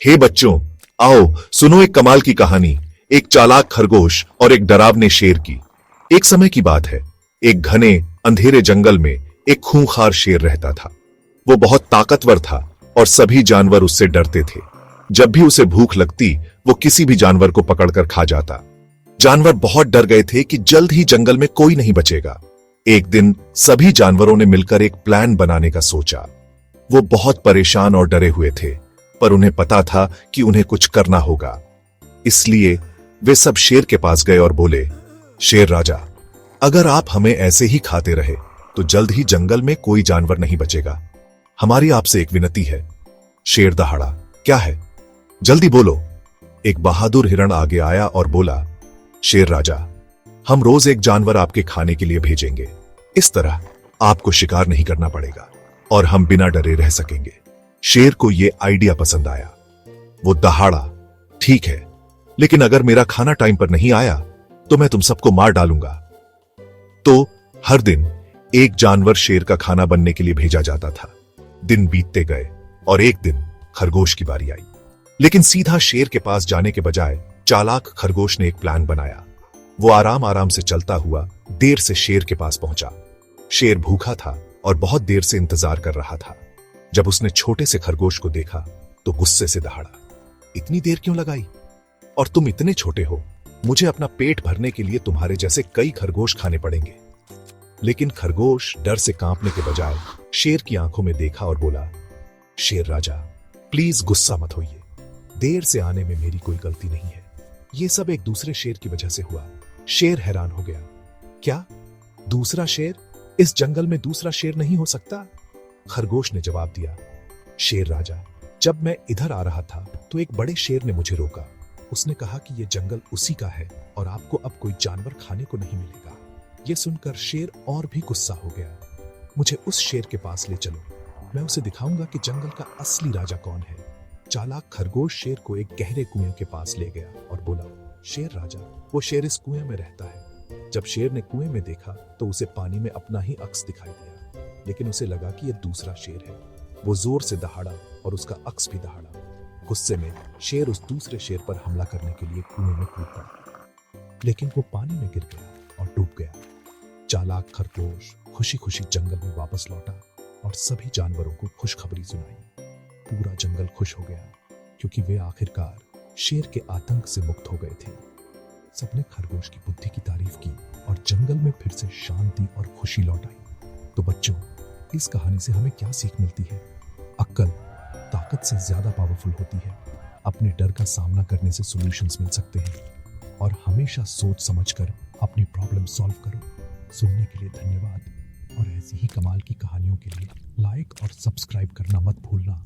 हे बच्चों, आओ सुनो एक कमाल की कहानी। एक चालाक खरगोश और एक डरावने शेर की। एक समय की बात है। एक घने अंधेरे जंगल में एक खूंखार शेर रहता था। वो बहुत ताकतवर था और सभी जानवर उससे डरते थे। जब भी उसे भूख लगती वो किसी भी जानवर को पकड़कर खा जाता। जानवर बहुत डर गए थे कि जल्द ही जंगल में कोई नहीं बचेगा। एक दिन सभी जानवरों ने मिलकर एक प्लान बनाने का सोचा। वो बहुत परेशान और डरे हुए थे, पर उन्हें पता था कि उन्हें कुछ करना होगा। इसलिए वे सब शेर के पास गए और बोले, शेर राजा, अगर आप हमें ऐसे ही खाते रहे तो जल्द ही जंगल में कोई जानवर नहीं बचेगा। हमारी आपसे एक विनती है। शेर दहाड़ा, क्या है? जल्दी बोलो। एक बहादुर हिरण आगे आया और बोला, शेर राजा, हम रोज एक जानवर आपके खाने के लिए भेजेंगे। इस तरह आपको शिकार नहीं करना पड़ेगा और हम बिना डरे रह सकेंगे। शेर को यह आइडिया पसंद आया। वो दहाड़ा, ठीक है, लेकिन अगर मेरा खाना टाइम पर नहीं आया तो मैं तुम सबको मार डालूंगा। तो हर दिन एक जानवर शेर का खाना बनने के लिए भेजा जाता था। दिन बीतते गए और एक दिन खरगोश की बारी आई। लेकिन सीधा शेर के पास जाने के बजाय चालाक खरगोश ने एक प्लान बनाया। वो आराम आराम से चलता हुआ देर से शेर के पास पहुंचा। शेर भूखा था और बहुत देर से इंतजार कर रहा था। जब उसने छोटे से खरगोश को देखा तो गुस्से से दहाड़ा, इतनी देर क्यों लगाई? और तुम इतने छोटे हो, मुझे अपना पेट भरने के लिए तुम्हारे जैसे कई खरगोश खाने पड़ेंगे। लेकिन खरगोश डर से कांपने के बजाय शेर की आंखों में देखा और बोला, शेर राजा, प्लीज गुस्सा मत होइए। देर से आने में मेरी कोई गलती नहीं है। ये सब एक दूसरे शेर की वजह से हुआ। शेर हैरान हो गया, क्या दूसरा शेर? इस जंगल में दूसरा शेर नहीं हो सकता? खरगोश ने जवाब दिया, शेर राजा, जब मैं इधर आ रहा था तो एक बड़े शेर ने मुझे रोका। उसने कहा कि यह जंगल उसी का है और आपको अब कोई जानवर खाने को नहीं मिलेगा। यह सुनकर शेर और भी गुस्सा हो गया। मुझे उस शेर के पास ले चलो, मैं उसे दिखाऊंगा कि जंगल का असली राजा कौन है। चालाक खरगोश शेर को एक गहरे कुएं के पास ले गया और बोला, शेर राजा, वो शेर इस कुएं में रहता है। जब शेर ने कुएं में देखा तो उसे पानी में अपना ही अक्स दिखाई दिया, लेकिन उसे लगा कि यह दूसरा शेर है। वो जोर से दहाड़ा और उसका अक्स भी दहाड़ा। गुस्से में शेर उस दूसरे शेर पर हमला करने के लिए कुएं में कूद पड़ा, लेकिन वो पानी में गिर गया और डूब गया। चालाक खरगोश खुशी खुशी जंगल में वापस लौटा और सभी जानवरों को खुशखबरी सुनाई। पूरा जंगल खुश हो गया क्योंकि वे आखिरकार शेर के आतंक से मुक्त हो गए थे। सबने खरगोश की बुद्धि की तारीफ की और जंगल में फिर से शांति और खुशी लौट आई। तो बच्चों, इस कहानी से हमें क्या सीख मिलती है? अक्ल ताकत से ज्यादा पावरफुल होती है। अपने डर का सामना करने से सॉल्यूशंस मिल सकते हैं और हमेशा सोच समझकर अपनी प्रॉब्लम सॉल्व करो। सुनने के लिए धन्यवाद और ऐसी ही कमाल की कहानियों के लिए लाइक और सब्सक्राइब करना मत भूलना।